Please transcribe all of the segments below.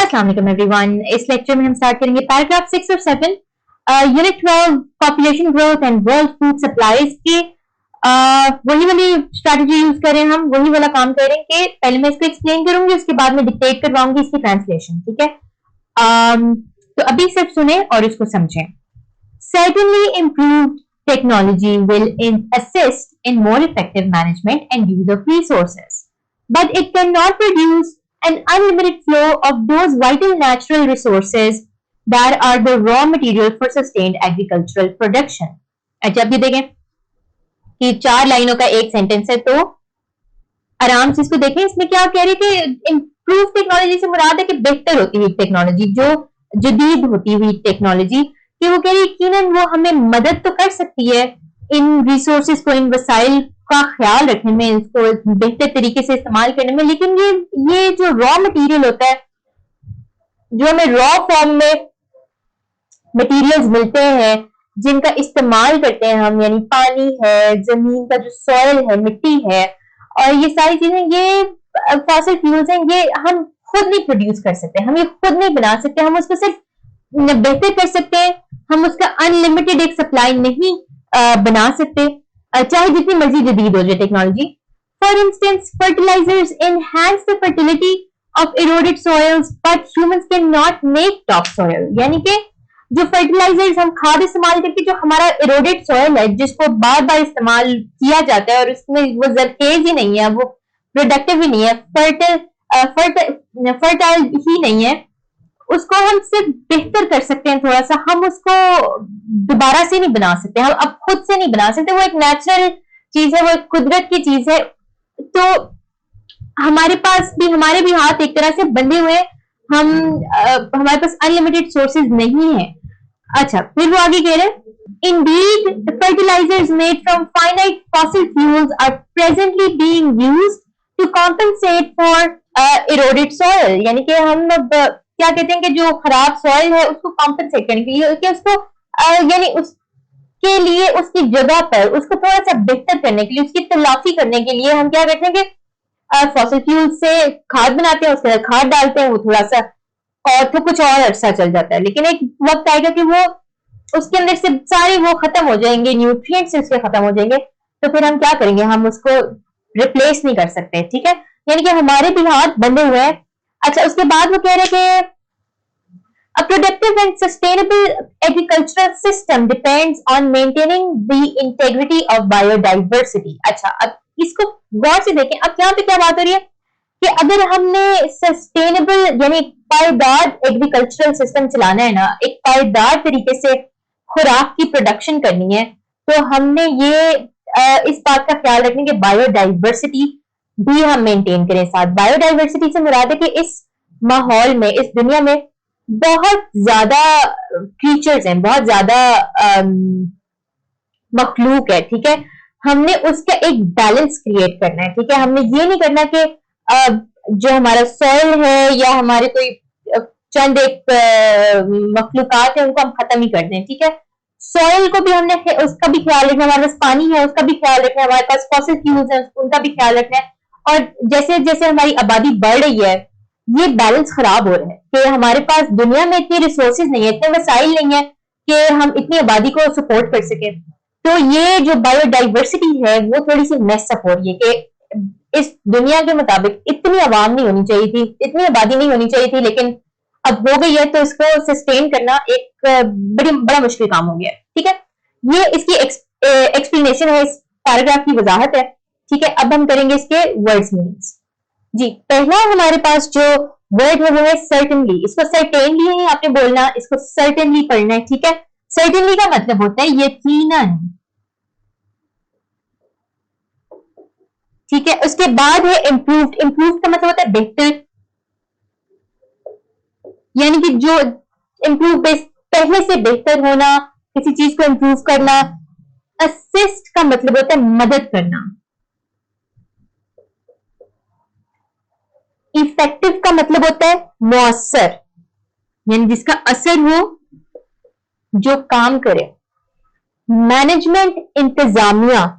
अस्सलाम वालेकुम एवरीवन। इस लेक्चर में हम स्टार्ट करेंगे पैराग्राफ 6 और 7 unit 12 population growth and world food supplies की वही वाली स्ट्रैटेजी यूज करें, हम वही वाला काम करें कि पहले मैं इसको एक्सप्लेन करूंगी, उसके बाद मैं डिक्टेट करवाऊंगी इसकी ट्रांसलेशन। ठीक है, तो अभी सिर्फ सुने और इसको समझें। Certainly improved technology will assist in more effective management and use of resources, but it cannot produce an unlimited flow of those vital natural resources that are the raw material for sustained agricultural production. अच्छा, अब ये देखें कि 4 लाइनों का एक sentence है, तो आराम से इसको देखें। इसमें क्या कह रहे कि इम्प्रूव टेक्नोलॉजी से मुराद है कि बेहतर होती हुई टेक्नोलॉजी, जो जदीद होती हुई टेक्नोलॉजी, कि वो कह रही यकीनन वो हमें मदद तो कर सकती है इन रिसोर्सेज को, इन वसाइल का ख्याल रखने में, इसको बेहतर तरीके से इस्तेमाल करने में, लेकिन ये जो रॉ मटेरियल होता है, जो हमें रॉ फॉर्म में मटेरियल्स मिलते हैं जिनका इस्तेमाल करते हैं हम, यानी पानी है, जमीन का जो सॉइल है, मिट्टी है, और ये सारी चीजें, ये फॉसिल फ्यूल्स हैं, ये हम खुद नहीं प्रोड्यूस कर सकते, हम ये खुद नहीं बना सकते, हम उसको सिर्फ बेहतर कर सकते हैं, हम उसका अनलिमिटेड एक सप्लाई नहीं बना सकते, चाहे जितनी मर्जी जदीद हो जाए technology. For instance, fertilisers enhance the fertility of eroded soils but humans can not make top soil. यानी कि जो फर्टिलाइजर्स, हम खाद इस्तेमाल करके जो हमारा इरोडेड सॉइल है, जिसको बार बार इस्तेमाल किया जाता है और उसमें वो जरखेज ही नहीं है, वो प्रोडक्टिव ही नहीं है, फर्टाइल ही नहीं है, उसको हम सिर्फ बेहतर कर सकते हैं थोड़ा सा, हम उसको दोबारा से नहीं बना सकते, हम अब खुद से नहीं बना सकते, वो एक नेचुरल चीज है, वो एक कुदरत की चीज है। तो हमारे पास भी, हमारे भी हाथ एक तरह से बंधे हुए, हम हमारे पास अनलिमिटेड सोर्सेज नहीं है। अच्छा, फिर वो आगे कह रहे हैं, Indeed, fertilizers made from finite fossil fuels are presently being used to compensate for eroded soil। यानी कि हम क्या कहते हैं कि जो खराब सॉइल है उसको कॉम्पनसेट करने के लिए, कि उसको यानी उसके लिए, उसकी जगह पर उसको थोड़ा सा बेहतर करने के लिए, उसकी तलाफी करने के लिए हम क्या करते हैं कि फॉसिल फ्यूल से खाद बनाते हैं, उसके अंदर खाद डालते हैं, वो थोड़ा सा और तो कुछ और अरसा चल जाता है, लेकिन एक वक्त आएगा कि वो उसके अंदर से सारे वो खत्म हो जाएंगे, न्यूट्रिएंट्स उसके खत्म हो जाएंगे, तो फिर हम क्या करेंगे, हम उसको रिप्लेस नहीं कर सकते। ठीक है, यानी कि हमारे भी हाथ बंधे हुए हैं। अच्छा, उसके बाद वो कह रहे हैं कि a productive and sustainable agricultural system depends on maintaining the integrity of biodiversity। अच्छा, अब इसको गौर से देखें, अब यहाँ पे क्या बात हो रही है कि अगर हमने सस्टेनेबल यानी पायदार एग्रीकल्चरल सिस्टम चलाना है ना, एक पायदार तरीके से खुराक की प्रोडक्शन करनी है, तो हमने ये इस बात का ख्याल रखना कि बायोडाइवर्सिटी भी हम मेंटेन करें साथ। बायोडाइवर्सिटी से मुराद है कि इस माहौल में, इस दुनिया में बहुत ज्यादा क्रीचर्स हैं, बहुत ज्यादा मखलूक है। ठीक है, हमने उसका एक बैलेंस क्रिएट करना है। ठीक है, हमने ये नहीं करना कि जो हमारा सॉइल है या हमारे कोई चंद एक मखलूकात है उनको हम खत्म ही कर दें। ठीक है, सॉइल को भी हमने उसका भी ख्याल रखना है, हमारे पास पानी है उसका भी ख्याल रखना है, हमारे पास फॉसिल फ्यूल्स है उनका भी ख्याल रखना है, और जैसे जैसे हमारी आबादी बढ़ रही है, ये बैलेंस खराब हो रहा है कि हमारे पास दुनिया में इतनी रिसोर्सेज नहीं है, इतने वसाइल नहीं है कि हम इतनी आबादी को सपोर्ट कर सके। तो ये जो बायोडाइवर्सिटी है वो थोड़ी सी मेस अप हो रही है कि इस दुनिया के मुताबिक इतनी आवाम नहीं होनी चाहिए थी, इतनी आबादी नहीं होनी चाहिए थी, लेकिन अब हो गई है, तो इसको सस्टेन करना एक बड़ा मुश्किल काम हो गया है। ठीक है, ये इसकी एक्सप्लेनेशन है, इस पैराग्राफ की वजाहत है। ठीक है, अब हम करेंगे इसके वर्ड्स मीनिंग्स। जी, पहला हमारे पास जो वर्ड है वो है सर्टेनली। इसको सर्टेनली है आपने बोलना, इसको सर्टेनली पढ़ना है। ठीक है, सर्टेनली का मतलब होता है यकीनन। ठीक है, उसके बाद है इम्प्रूव्ड। इम्प्रूव्ड का मतलब होता है बेहतर, यानी कि जो इम्प्रूव, पहले से बेहतर होना, किसी चीज को इम्प्रूव करना। असिस्ट का मतलब होता है मदद करना। इफेक्टिव का मतलब होता है मौसर, यानी जिसका असर हो, जो काम करे। मैनेजमेंट, इंतजामिया।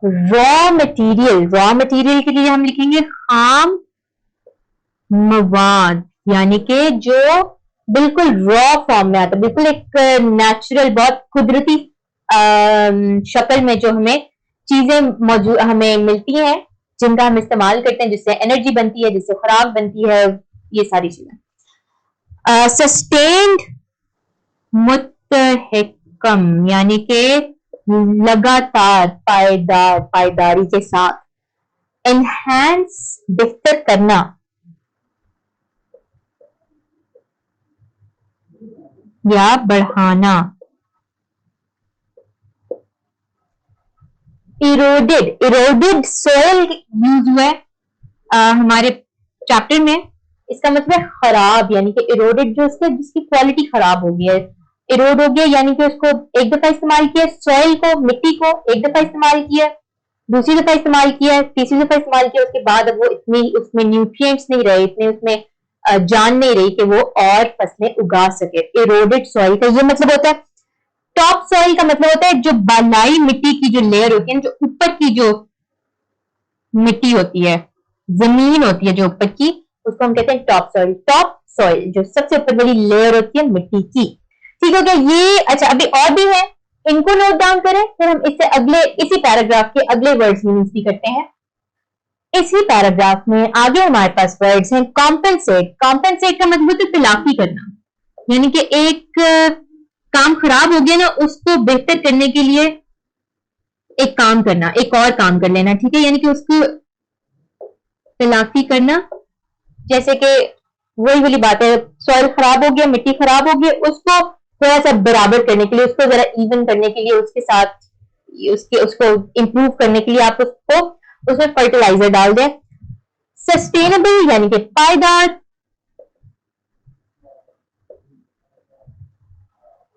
रॉ मटेरियल, रॉ मटेरियल के लिए हम लिखेंगे खाम मवाद, यानी कि जो बिल्कुल रॉ फॉर्म में आता है, बिल्कुल एक नेचुरल, बहुत कुदरती शक्ल में जो हमें चीजें मौजूद हमें मिलती हैं, जिनका हम इस्तेमाल करते हैं, जिससे एनर्जी बनती है, जिससे खुराक बनती है, ये सारी चीजें। सस्टेन्ड मुतहकम, यानी कि लगातार, पायदार, पायदारी के साथ। एनहांस, बेहतर करना। या बढ़ाना। इरोडेड, इरोडेड सॉइल यूज हुआ है हमारे चैप्टर में। इसका मतलब है खराब, यानी कि इरोडेड जो उसके जिसकी क्वालिटी खराब हो गई है, इरोड हो गया, यानी कि उसको एक दफा इस्तेमाल किया, सॉइल को, मिट्टी को एक दफा इस्तेमाल किया, दूसरी दफा इस्तेमाल किया, तीसरी दफा इस्तेमाल किया, उसके बाद अब वो इतनी उसमें न्यूट्रिएंट्स नहीं रहे, इतने उसमें जान नहीं रही कि वो और फसलें उगा सके। इरोडेड सॉइल का ये मतलब होता है। टॉप सॉइल का मतलब होता है जो बालाई मिट्टी की जो लेयर होती है, जो ऊपर की जो मिट्टी होती है, जमीन होती है जो ऊपर की, उसको हम कहते हैं टॉप सॉइल। टॉप सॉइल जो सबसे ऊपर वाली लेयर होती है मिट्टी की। ठीक हो गया ये। अच्छा, अभी और भी है, इनको नोट डाउन करें, फिर हम इससे अगले, इसी पैराग्राफ के अगले वर्ड्स यूज भी करते हैं। इसी पैराग्राफ में आगे हमारे पास वर्ड्स हैं। कॉम्पेंसेट, कॉम्पेंसेट का मतलब है तलाफी करना, यानी कि एक काम खराब हो गया ना, उसको बेहतर करने के लिए एक काम करना, एक और काम कर लेना, ठीक है, यानी कि उसको तलाफी करना। जैसे कि वही वाली बात है, सॉइल खराब हो गया, मिट्टी खराब हो गई, उसको थोड़ा सा बराबर करने के लिए, उसको जरा इवन करने के लिए, उसके साथ उसको इंप्रूव करने के लिए आप उसको उसमें फर्टिलाइजर डाल दें। सस्टेनेबल यानी कि पायदार।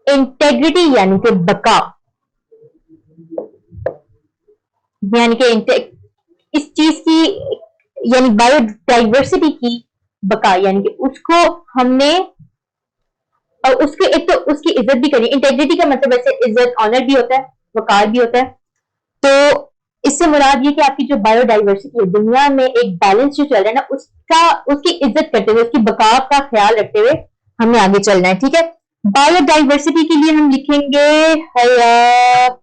इंटेग्रिटी यानी कि बका, यानी कि इस चीज की, यानी बायोडाइवर्सिटी की बका, यानी कि उसको हमने, और उसके एक तो उसकी इज्जत भी करनी। इंटेग्रिटी का मतलब वैसे इज्जत, ऑनर भी होता है, वकार भी होता है। तो इससे मुराद ये कि आपकी जो बायोडाइवर्सिटी है, दुनिया में एक बैलेंस जो चल रहा है ना, उसका, उसकी इज्जत करते हुए, उसकी बका का ख्याल रखते हुए हमें आगे चलना है। ठीक है, बायोडाइवर्सिटी के लिए हम लिखेंगे हयातियाती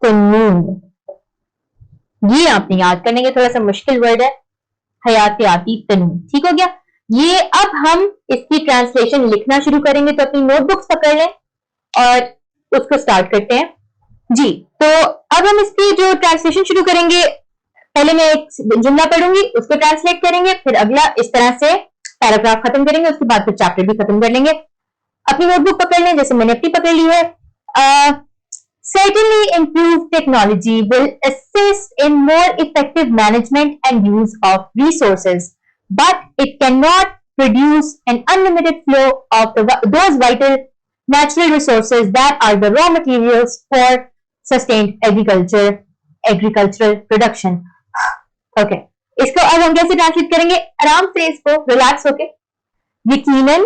तनून। ये आपने याद करने के, थोड़ा सा मुश्किल वर्ड है, हयातियाती तनून। ठीक हो गया ये। अब हम इसकी ट्रांसलेशन लिखना शुरू करेंगे, तो अपनी नोटबुक्स पकड़ लें और उसको स्टार्ट करते हैं जी। तो अब हम इसकी जो ट्रांसलेशन शुरू करेंगे, पहले मैं एक जुमला पढ़ूंगी, उसको ट्रांसलेट करेंगे, फिर अगला इस तरह से पैराग्राफ खत्म करेंगे, उसके बाद फिर चैप्टर भी खत्म कर लेंगे। अपनी नोटबुक पकड़ लें, जैसे मैंने अपनी पकड़ ली है। Certainly improved technology will assist in more effective management and use of resources, but it cannot produce an unlimited flow of those vital natural resources that are the raw materials for sustained agricultural production. Okay, इसको अब हम कैसे translate करेंगे, आराम से इसको relax होके। यकीनन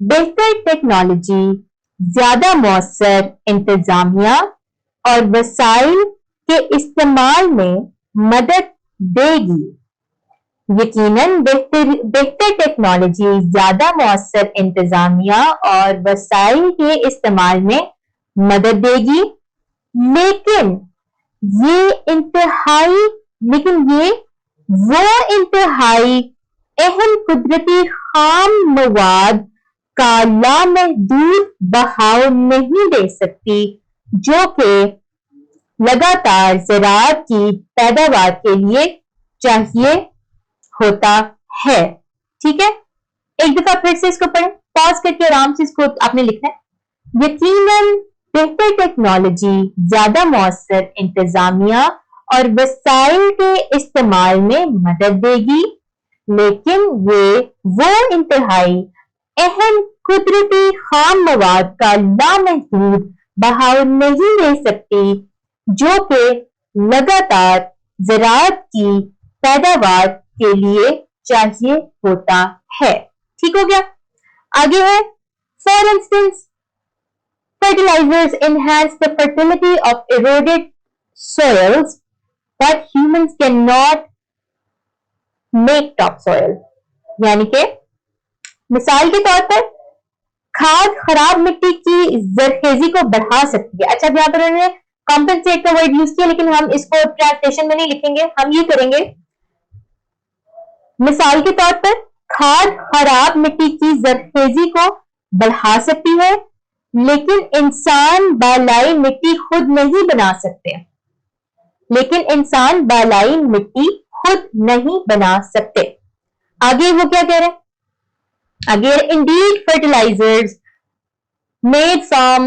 बेहतर टेक्नोलॉजी ज्यादा मौसर इंतजामिया और वसाइल के इस्तेमाल में मदद देगी। यकीनन बेहतर टेक्नोलॉजी ज्यादा मौसर इंतजामिया और वसाइल के इस्तेमाल में मदद देगी, लेकिन ये वो इंतहाई अहम कुदरती खाम मवाद का लामहदूद बहाव नहीं दे सकती, जो कि लगातार ज़राअत की पैदावार के लिए चाहिए होता है। ठीक है, एक दफा फिर से इसको पढ़ें, पॉज करके आराम से इसको आपने लिखना है। यकीनन बेहतर टेक्नोलॉजी ज्यादा मौसर इंतजामिया और वसाइल के इस्तेमाल में मदद देगी, लेकिन ये वो इंतहाई अहम कुदरती खाम मवाद का लामहदूद बहाव नहीं ले सकती, जो कि लगातार ज़राअत की पैदावार के लिए चाहिए होता है। ठीक हो गया, आगे है। For instance, fertilizers enhance the fertility of eroded soils but humans can not make top soil. यानी कि मिसाल के तौर पर खाद खराब मिट्टी की जरखेजी को बढ़ा सकती है। अच्छा, यहाँ पर उन्होंने कॉम्पेंसेट का वर्ड यूज किया, लेकिन हम इसको ट्रांसलेशन में नहीं लिखेंगे, हम ये करेंगे मिसाल के तौर पर खाद खराब मिट्टी की जरखेजी को बढ़ा सकती है, लेकिन इंसान बालाई मिट्टी खुद नहीं बना सकते। लेकिन इंसान बालाई मिट्टी खुद नहीं बना सकते। आगे वो क्या कह रहे हैं? आगे, indeed fertilizers made from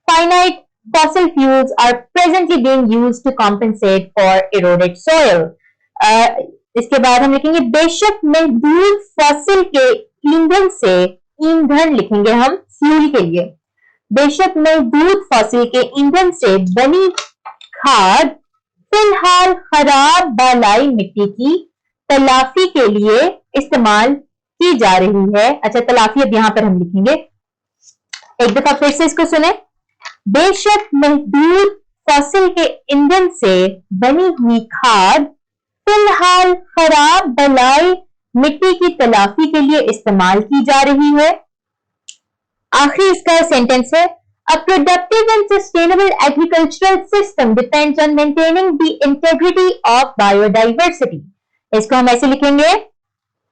finite fossil fuels are presently being used to compensate for eroded soil. इसके बाद हम लिखेंगे बेशक महदूद फॉसिल के ईंधन से, ईंधन लिखेंगे हम फ्यूल के लिए, बेशक महदूद फॉसिल के ईंधन से बनी खाद फिलहाल खराब बालाई मिट्टी की तलाफी के लिए इस्तेमाल की जा रही है। अच्छा, तलाफी अब यहां पर हम लिखेंगे, एक दफा फिर से इसको सुने। बेशक महदूद फॉसिल के ईंधन से बनी हुई खाद फिलहाल खराब बालाई मिट्टी की तलाफी के लिए इस्तेमाल की जा रही है। आखिरी इसका सेंटेंस है, A productive and sustainable agricultural system depends on maintaining the integrity of biodiversity. इसको हम ऐसे लिखेंगे,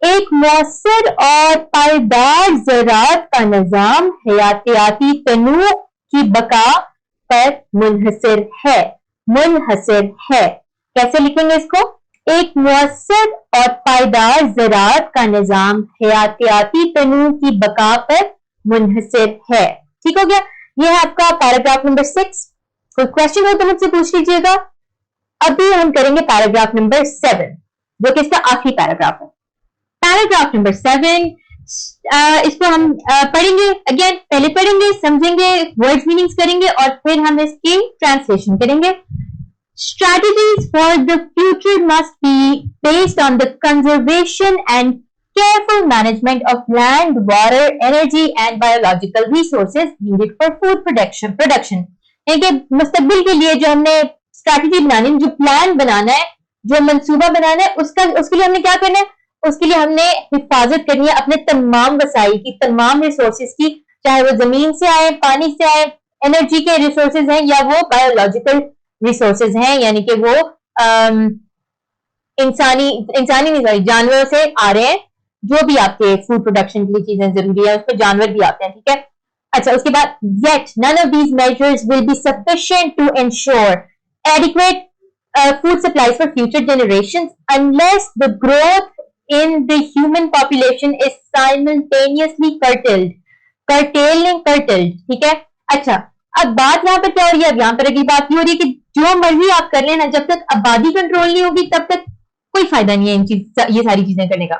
एक मौसर और पायदार ज़राअत का निज़ाम हयातियाती तनू की बका पर मुनहसर है। मुनहसर है, कैसे लिखेंगे इसको? एक मौसर और पायदार ज़राअत का निज़ाम हयातियाती तनू की बका पर मुनहसर है। ठीक हो गया? ये है आपका पैराग्राफ नंबर 6। कोई क्वेश्चन हो तो मुझसे पूछ लीजिएगा। अभी हम करेंगे पैराग्राफ नंबर 7, जो कि इसका आखिरी पैराग्राफ है। पैराग्राफ नंबर 7, इसको हम पढ़ेंगे, अगेन पहले पढ़ेंगे, समझेंगे, वर्ड्स मीनिंग्स करेंगे और फिर हम इसकी ट्रांसलेशन करेंगे। Strategies for the future must be based on the conservation and careful management of land, water, energy and biological resources needed for food production. यानी मुस्तकबिल के लिए जो हमने स्ट्रैटेजी बनानी, जो प्लान बनाना है, जो मंसूबा बनाना है, उसके लिए हमने क्या करना है? उसके लिए हमने हिफाजत करनी है अपने तमाम वसाइल की, तमाम रिसोर्सेज की, चाहे वो जमीन से आए, पानी से आए, एनर्जी के रिसोर्सेज हैं या वो बायोलॉजिकल रिसोर्सेज हैं, यानी कि वो इंसानी नहीं, जानवरों से आ रहे हैं। जो भी आपके फूड प्रोडक्शन के लिए चीजें जरूरी है, उस पर जानवर भी आते हैं। ठीक है? अच्छा, उसके बाद yet none of these measures will be sufficient to ensure adequate food supplies for future generations unless the growth in the human population is simultaneously curtailed। ठीक है? अच्छा, अब बात यहाँ पर क्या हो रही है? अब यहाँ पर अगली बात ये हो रही है कि जो मर्जी आप कर लेना, जब तक आबादी कंट्रोल नहीं होगी तब तक कोई फायदा नहीं है ये सारी चीजें करने का।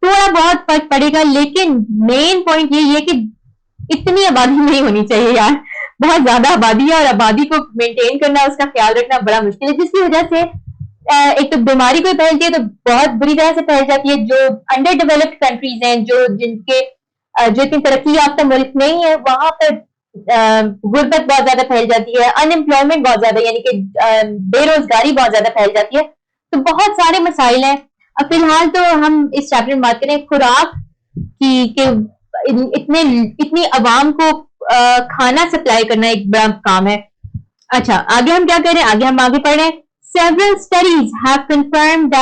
थोड़ा बहुत फर्क पड़ेगा, लेकिन मेन पॉइंट ये है कि इतनी आबादी नहीं होनी चाहिए यार। बहुत ज्यादा आबादी है और आबादी को मेंटेन करना, उसका ख्याल रखना बड़ा मुश्किल है, जिसकी वजह से एक तो बीमारी कोई फैलती है तो बहुत बुरी तरह से फैल जाती है। जो अंडर डेवलप्ड कंट्रीज हैं, जो इतनी तरक्की याफ्ता मुल्क नहीं है, वहां पर गुर्बत बहुत ज्यादा फैल जाती है, अनएम्प्लॉयमेंट बहुत ज्यादा, यानी कि बेरोजगारी बहुत ज्यादा फैल जाती है। तो बहुत सारे मसाइल हैं। अब फिलहाल तो हम इस चैप्टर में बात करें खुराक की, इतनी आवाम को खाना सप्लाई करना एक बड़ा काम है। अच्छा, आगे हम क्या करें? आगे पढ़ रहे हैं। Several studies have confirmed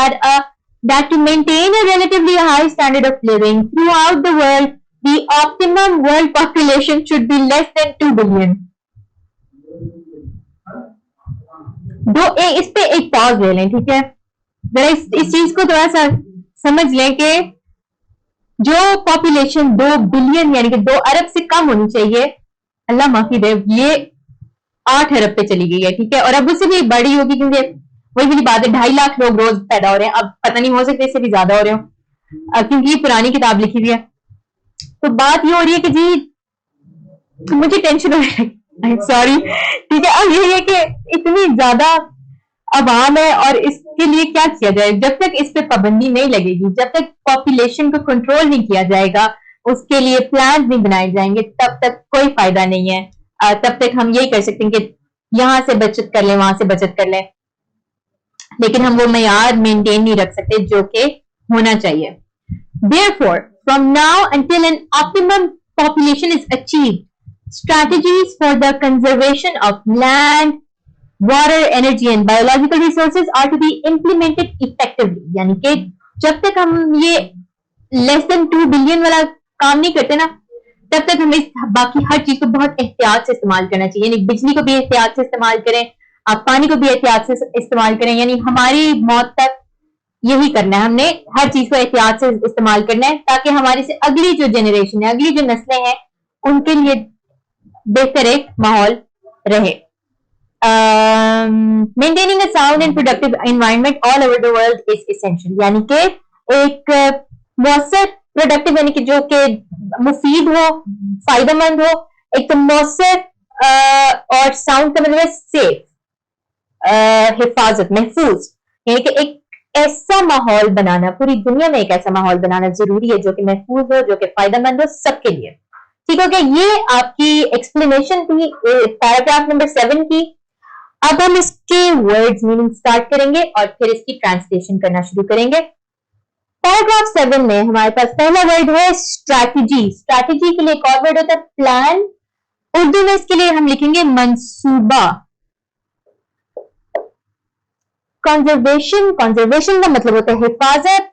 that to maintain a relatively high standard of living throughout the world, the optimum world population should be less than 2 billion. इस पे एक पॉज ले लें, ठीक है? जरा इस चीज को थोड़ा सा समझ लें कि जो पॉपुलेशन 2 बिलियन यानी कि 2 अरब से कम होनी चाहिए, अल्लाह माफी दे, ये 8 अरब पे चली गई है। ठीक है? और अब उससे भी बड़ी होगी, क्योंकि वही वाली बात है, 2.5 लाख लोग रोज पैदा हो रहे हैं। अब पता नहीं, हो सकता है इससे भी ज्यादा हो रहे हो, क्योंकि ये पुरानी किताब लिखी हुई है। तो बात ये हो रही है कि जी मुझे टेंशन हो रही है, सॉरी। ठीक है? अब ये है कि इतनी ज्यादा अवाम है और इसके लिए क्या किया जाए? जब तक इस पे पाबंदी नहीं लगेगी, जब तक पॉपुलेशन को कंट्रोल नहीं किया जाएगा, उसके लिए प्लान नहीं बनाए जाएंगे, तब तक कोई फायदा नहीं है। तब तक हम यही कर सकते हैं कि यहां से बचत कर लें, वहां से बचत कर लें। लेकिन हम वो मयार मेंटेन नहीं रख सकते जो कि होना चाहिए। Therefore, from now until an optimum population is achieved, strategies for the conservation of land, water, energy and biological resources are to be implemented effectively. यानी कि जब तक हम ये less than 2 billion वाला काम नहीं करते ना, तब तक हमें बाकी हर चीज को बहुत एहतियात से इस्तेमाल करना चाहिए। यानी बिजली को भी एहतियात से इस्तेमाल करें, आप पानी को भी एहतियात से इस्तेमाल करें। यानी हमारी मौत तक यही करना है, हमने हर चीज को एहतियात से इस्तेमाल करना है ताकि हमारी से अगली जो जनरेशन है, अगली जो नस्लें हैं, उनके लिए बेहतर एक माहौल रहे। Maintaining a sound and productive environment all over the world is essential. यानी कि एक मौसर प्रोडक्टिव यानी कि जो कि मुफीद हो, फायदेमंद हो, एक तो मौसर और साउंड का मतलब सेफ, हिफाजत, महफूज, यानी कि एक ऐसा माहौल बनाना, पूरी दुनिया में एक ऐसा माहौल बनाना जरूरी है जो कि महफूज हो, जो कि फायदेमंद हो सबके लिए। ठीक हो गया, ये आपकी एक्सप्लेनेशन थी पैराग्राफ नंबर 7 की। अब हम इसके वर्ड्स मीनिंग स्टार्ट करेंगे और फिर इसकी ट्रांसलेशन करना शुरू करेंगे। पैराग्राफ 7 में हमारे पास पहला वर्ड है स्ट्रैटेजी। स्ट्रैटेजी के लिए एक और वर्ड होता है प्लान। उर्दू में इसके लिए हम लिखेंगे मंसूबा। कंजर्वेशन, कंजर्वेशन का मतलब होता है हिफाजत,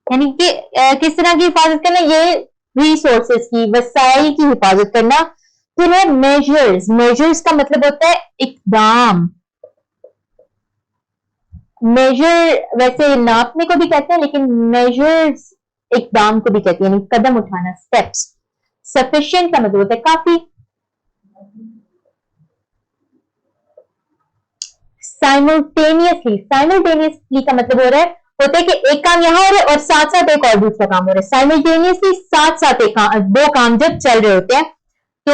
यानी कि किस तरह की हिफाजत करना, ये रिसोर्सेज की, वसाइल की हिफाजत करना। फिर है मेजर्स। मेजर्स का मतलब होता है इकदाम। मेजर वैसे नापने को भी कहते हैं, लेकिन मेजर्स इकदाम को भी कहते हैं, यानी कदम उठाना, स्टेप्स। सफिशिएंट का मतलब होता है काफी। साइमल्टेनियसली, साइमल्टेनियसली का मतलब हो रहा है, होता है कि एक काम यहां हो रहा है और साथ साथ एक और दूसरा काम हो रहा है। साइमल्टेनियसली साथ साथ एक दो काम जब चल रहे होते हैं, तो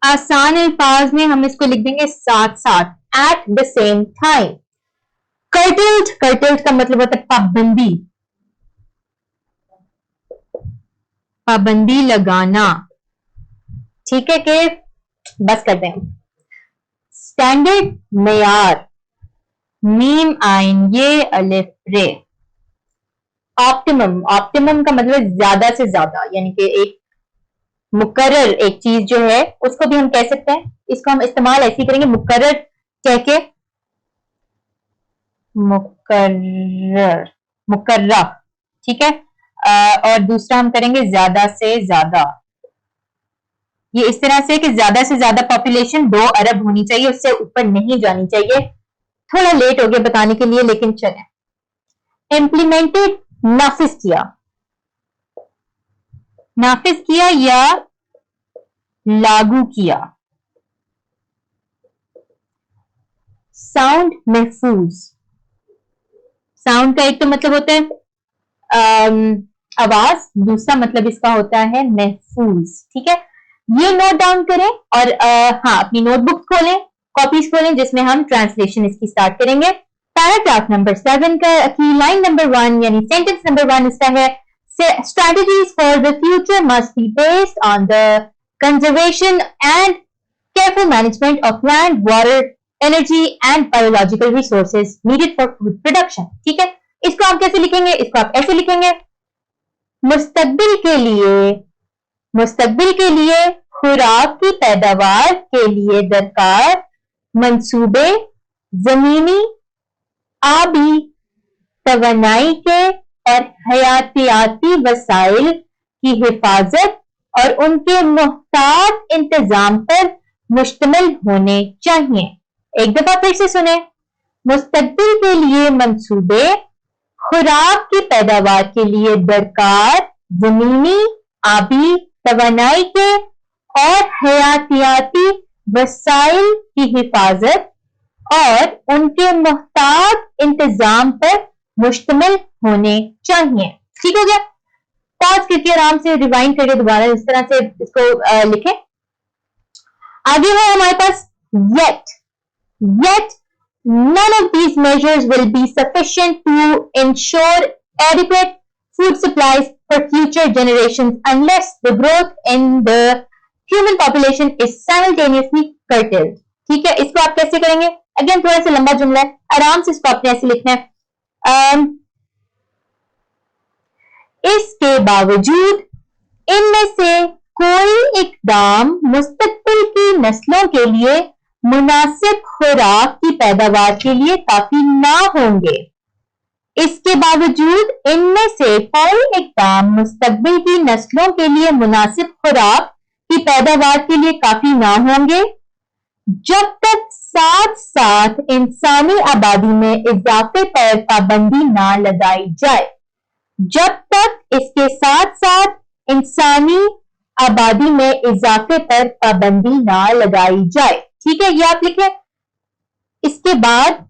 आसान अल्फाज में हम इसको लिख देंगे साथ साथ, एट द सेम टाइम। कर्टल्ड, कर्टल्ड का मतलब होता है पाबंदी, पाबंदी लगाना। ठीक है कि बस करते हैं। स्टैंडर्ड, मेयार, मीम आइन ये अलिफ रे। ऑप्टिमम, ऑप्टिमम का मतलब ज्यादा से ज्यादा, यानी कि एक मुकर्रर एक चीज जो है उसको भी हम कह सकते हैं, इसको हम इस्तेमाल ऐसे करेंगे मुकर्रर कह के, मुकर्रर, मुकर्रा। ठीक है, और दूसरा हम करेंगे ज्यादा से ज्यादा। ये इस तरह से कि ज्यादा से ज्यादा पॉपुलेशन 2 अरब होनी चाहिए, उससे ऊपर नहीं जानी चाहिए। थोड़ा लेट हो गया बताने के लिए, लेकिन चले। इम्प्लीमेंटेड, नाफिज किया, नाफिज किया या लागू किया। साउंड, महफूज। साउंड का एक तो मतलब होता है आवाज, दूसरा मतलब इसका होता है महफूज। ठीक है, ये नोट डाउन करें और हाँ अपनी नोटबुक खोलें, कॉपीज खोलें, जिसमें हम ट्रांसलेशन इसकी स्टार्ट करेंगे। पैराग्राफ नंबर 7 का की लाइन नंबर 1 यानी सेंटेंस नंबर 1 इसका है, strategies for the future must be based on the conservation and careful management of land, water, energy and biological resources needed for food production। ठीक है, इसको आप कैसे लिखेंगे, इसको आप ऐसे लिखेंगे, मुस्तकबिल के लिए, मुस्तकबिल के लिए खुराक की पैदावार के लिए दरकार मंसूबे जमीनी, आबी, तवानाई के और हयातियाती वसाइल की हिफाजत और उनके मुहतात इंतजाम पर मुश्तमिल होने चाहिए। एक दफा फिर से सुने, मुस्तकबिल के लिए मंसूबे खुराक की पैदावार के लिए दरकार जमीनी, आबी, तवानाई के और हयातियाती वसाइल की हिफाजत और उनके मुहतात इंतजाम पर मुश्तमिल होने चाहिए। ठीक हो गया, पॉज करके आराम से रिवाइंड करके दोबारा इस तरह से इसको लिखें। आगे है हमारे पास yet, yet none of these measures will be sufficient to ensure adequate food supplies for future generations unless the growth in the human population is simultaneously curtailed। ठीक है, इसको आप कैसे करेंगे? अगेन थोड़ा सा लंबा जुमला है, आराम से इसको आपने ऐसे लिखना है। इसके बावजूद इनमें से कोई इकदाम मुस्तकबिल की नस्लों के लिए मुनासिब खुराक की पैदावार के लिए काफी ना होंगे। इसके बावजूद इनमें से कोई इकदाम मुस्तकबिल की नस्लों के लिए मुनासिब खुराक की पैदावार के लिए काफी ना होंगे, जब तक साथ साथ इंसानी आबादी में इजाफे पर पाबंदी ना लगाई जाए। जब तक इसके साथ साथ इंसानी आबादी में इजाफे पर पाबंदी ना लगाई जाए। ठीक है, ये आप लिखें। इसके बाद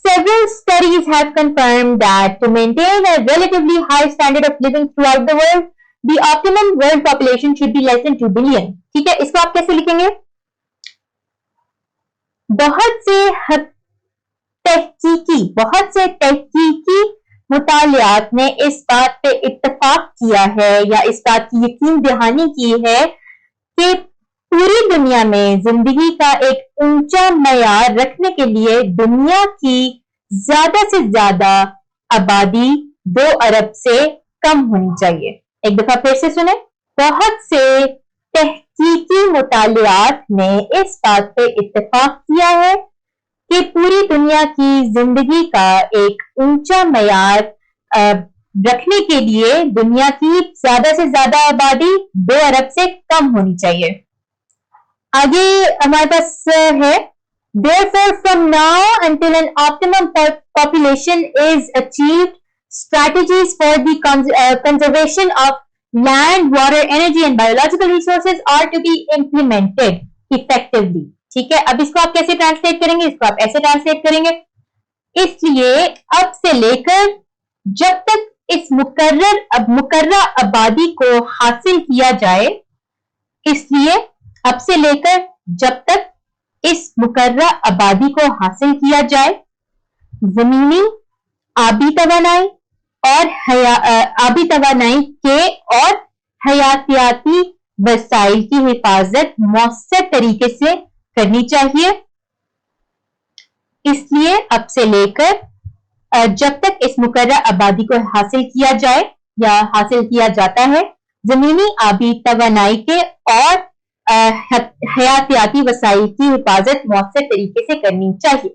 several studies have confirmed that to maintain a relatively high standard of living throughout the world, the optimum world population should be less than 2 billion. ठीक है, इसको आप कैसे लिखेंगे? बहुत से तहकीकी मुतालियात ने इस बात पे इत्तेफाक किया है या इस बात की यकीन दहानी की है कि पूरी दुनिया में जिंदगी का एक ऊंचा मयार रखने के लिए दुनिया की ज्यादा से ज्यादा आबादी 2 अरब से कम होनी चाहिए। एक दफा फिर से सुने। बहुत से तहकीकी मुतालियात ने इस बात पे इत्तेफाक किया है कि पूरी दुनिया की जिंदगी का एक ऊंचा मयार रखने के लिए दुनिया की ज्यादा से ज्यादा आबादी 2 अरब से कम होनी चाहिए। आगे हमारे पास है therefore from now until an optimum population is achieved, strategies for the conservation of land, water, energy and biological resources are to be implemented effectively. ठीक है, अब इसको आप कैसे ट्रांसलेट करेंगे? इसको आप ऐसे ट्रांसलेट करेंगे, इसलिए अब से लेकर जब तक इस मुकर्रर आबादी को हासिल किया जाए, इसलिए अब से लेकर जब तक इस मुकर्रर आबादी को हासिल किया जाए, जमीनी, आबी तवानाई के और हयातियाती वसाइल की हिफाजत मौसर तरीके से करनी चाहिए। इसलिए अब से लेकर जब तक इस मुकर्रर आबादी को हासिल किया जाए या हासिल किया जाता है, जमीनी, आबी तवानाई के और हयातियाती वसाइल की हिफाजत मौसर तरीके से करनी चाहिए।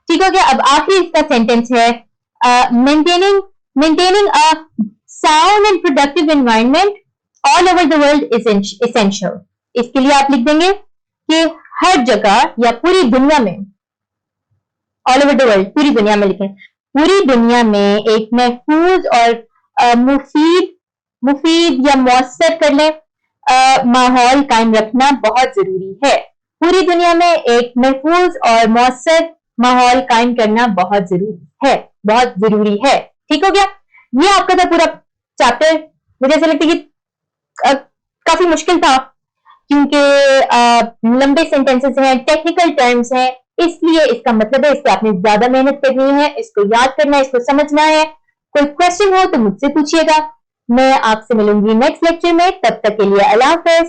ठीक हो गया। अब आखिरी इसका सेंटेंस है maintaining a sound and productive environment all over the world is essential. इसके लिए आप लिख देंगे कि हर जगह या पूरी दुनिया में, ऑल ओवर द वर्ल्ड, पूरी दुनिया में लिखें, पूरी दुनिया में एक महफूज और मुफीद या मौसर कर लें माहौल कायम रखना बहुत जरूरी है। पूरी दुनिया में एक महफूज और मौसर माहौल कायम करना बहुत जरूरी है। ठीक हो गया। ये आपका था पूरा चैप्टर। मुझे ऐसा लगता है कि काफी मुश्किल था क्योंकि लंबे सेंटेंसेस हैं, टेक्निकल टर्म्स हैं, इसलिए इसका मतलब है इससे आपने ज्यादा मेहनत करनी है, इसको याद करना है, इसको समझना है। कोई क्वेश्चन हो तो मुझसे पूछिएगा। मैं आपसे मिलूंगी नेक्स्ट लेक्चर में। तब तक के लिए अल्लाह हाफ़िज़।